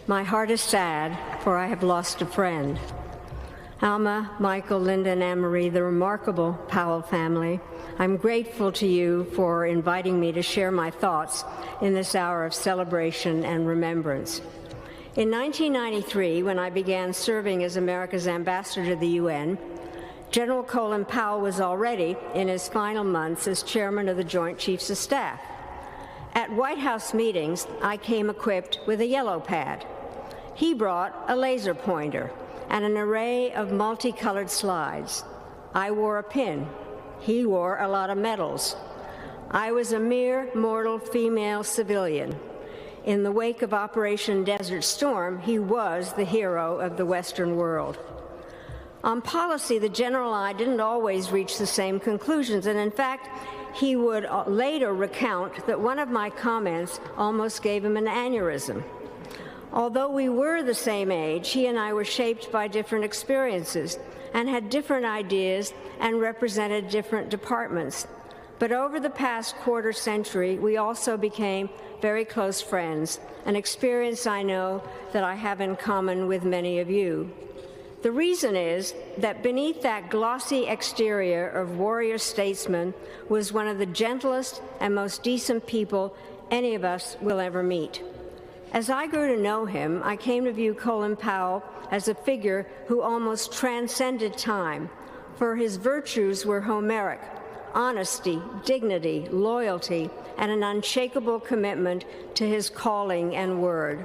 My heart is sad, for I have lost a friend. Alma, Michael, Linda, and Anne-Marie, the remarkable Powell family, I'm grateful to you for inviting me to share my thoughts in this hour of celebration and remembrance. In 1993, when I began serving as America's ambassador to the UN, General Colin Powell was already in his final months as chairman of the Joint Chiefs of Staff. At White House meetings, I came equipped with a yellow pad. He brought a laser pointer and an array of multicolored slides. I wore a pin. He wore a lot of medals. I was a mere mortal female civilian. In the wake of Operation Desert Storm, he was the hero of the Western world. On policy, the general and I didn't always reach the same conclusions, and in fact, he would later recount that one of my comments almost gave him an aneurysm. Although we were the same age, he and I were shaped by different experiences and had different ideas and represented different departments. But over the past quarter century, we also became very close friends, an experience I know that I have in common with many of you. The reason is that beneath that glossy exterior of warrior statesman was one of the gentlest and most decent people any of us will ever meet. As I grew to know him, I came to view Colin Powell as a figure who almost transcended time, for his virtues were Homeric: honesty, dignity, loyalty, and an unshakable commitment to his calling and word.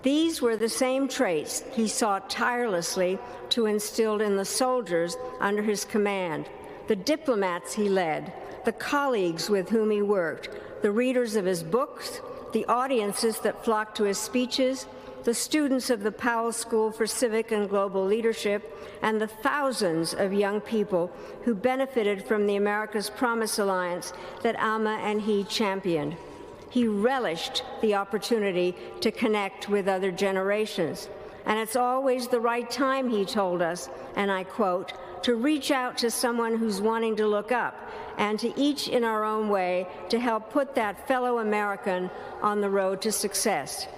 These were the same traits he sought tirelessly to instill in the soldiers under his command, the diplomats he led, the colleagues with whom he worked, the readers of his books, the audiences that flocked to his speeches, the students of the Powell School for Civic and Global Leadership, and the thousands of young people who benefited from the America's Promise Alliance that Alma and he championed. He relished the opportunity to connect with other generations. And it's always the right time, he told us, and I quote, to reach out to someone who's wanting to look up, and to each in our own way to help put that fellow American on the road to success.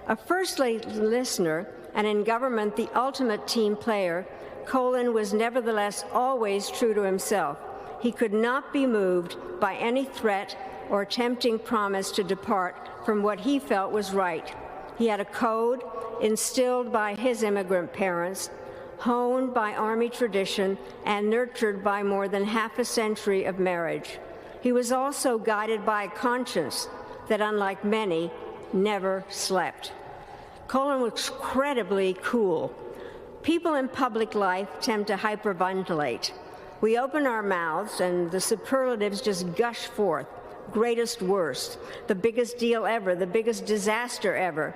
A first-rate listener, and in government the ultimate team player, Colin was nevertheless always true to himself. He could not be moved by any threat or tempting promise to depart from what he felt was right. He had a code instilled by his immigrant parents, honed by Army tradition, and nurtured by more than half a century of marriage. He was also guided by a conscience that, unlike many, never slept. Colin was incredibly cool. People in public life tend to hyperventilate. We open our mouths and the superlatives just gush forth. Greatest, worst, the biggest deal ever, the biggest disaster ever,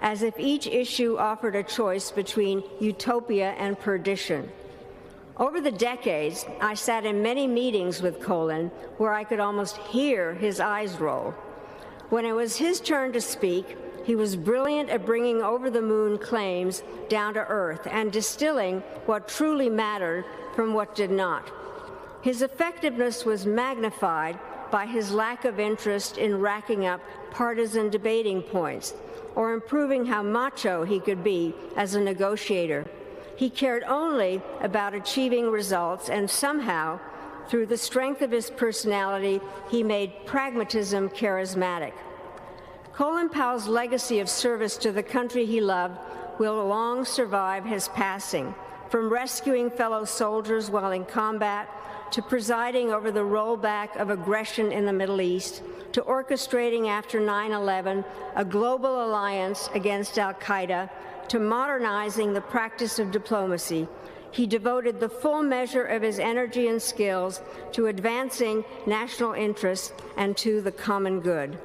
as if each issue offered a choice between utopia and perdition. Over the decades, I sat in many meetings with Colin where I could almost hear his eyes roll. When it was his turn to speak, he was brilliant at bringing over-the-moon claims down to earth and distilling what truly mattered from what did not. His effectiveness was magnified by his lack of interest in racking up partisan debating points or improving how macho he could be as a negotiator. He cared only about achieving results, and somehow, through the strength of his personality, he made pragmatism charismatic. Colin Powell's legacy of service to the country he loved will long survive his passing, from rescuing fellow soldiers while in combat, to presiding over the rollback of aggression in the Middle East, to orchestrating after 9/11 a global alliance against al-Qaeda, to modernizing the practice of diplomacy. He devoted the full measure of his energy and skills to advancing national interests and to the common good.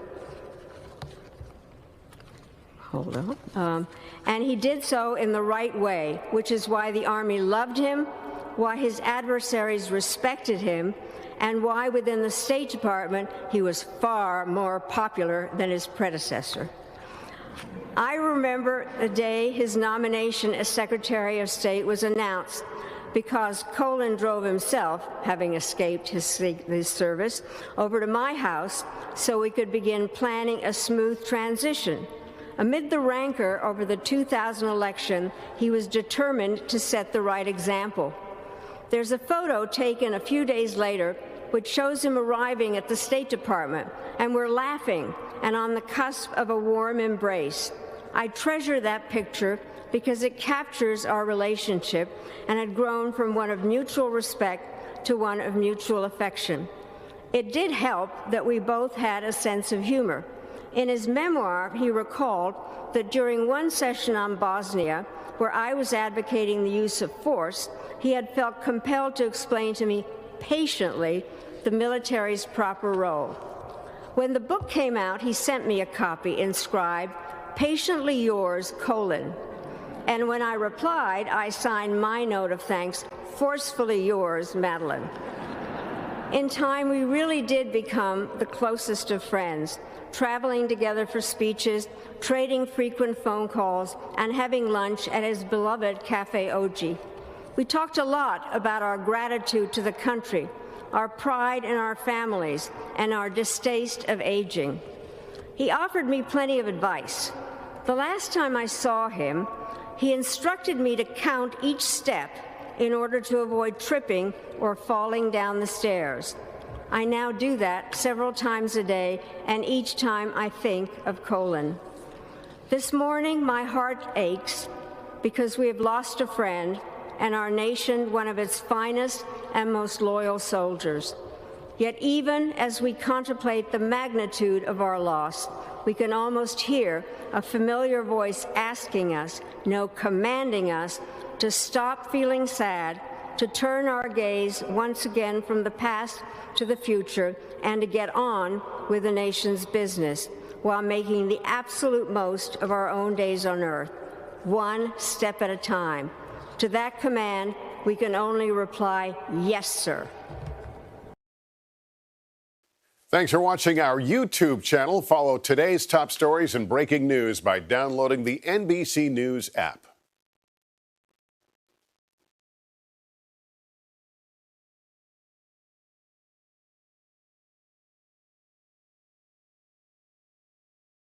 And he did so in the right way, which is why the Army loved him, why his adversaries respected him, and why within the State Department he was far more popular than his predecessor. I remember the day his nomination as Secretary of State was announced, because Colin drove himself, having escaped his service, over to my house so we could begin planning a smooth transition. Amid the rancor over the 2000 election, he was determined to set the right example. There's a photo taken a few days later which shows him arriving at the State Department, and we're laughing and on the cusp of a warm embrace. I treasure that picture because it captures our relationship and had grown from one of mutual respect to one of mutual affection. It did help that we both had a sense of humor. In his memoir, he recalled that during one session on Bosnia, where I was advocating the use of force, he had felt compelled to explain to me patiently the military's proper role. When the book came out, he sent me a copy inscribed, "Patiently yours, Colin." And when I replied, I signed my note of thanks, "Forcefully yours, Madeleine." In time, we really did become the closest of friends, traveling together for speeches, trading frequent phone calls, and having lunch at his beloved Cafe Oji. We talked a lot about our gratitude to the country, our pride in our families, and our distaste of aging. He offered me plenty of advice. The last time I saw him, he instructed me to count each step in order to avoid tripping or falling down the stairs. I now do that several times a day, and each time I think of Colin. This morning, my heart aches because we have lost a friend and our nation one of its finest and most loyal soldiers. Yet even as we contemplate the magnitude of our loss, we can almost hear a familiar voice asking us, no, commanding us, to stop feeling sad, to turn our gaze once again from the past to the future, and to get on with the nation's business while making the absolute most of our own days on earth, one step at a time. To that command, we can only reply, "Yes, sir." Thanks for watching our YouTube channel. Follow today's top stories and breaking news by downloading the NBC News app.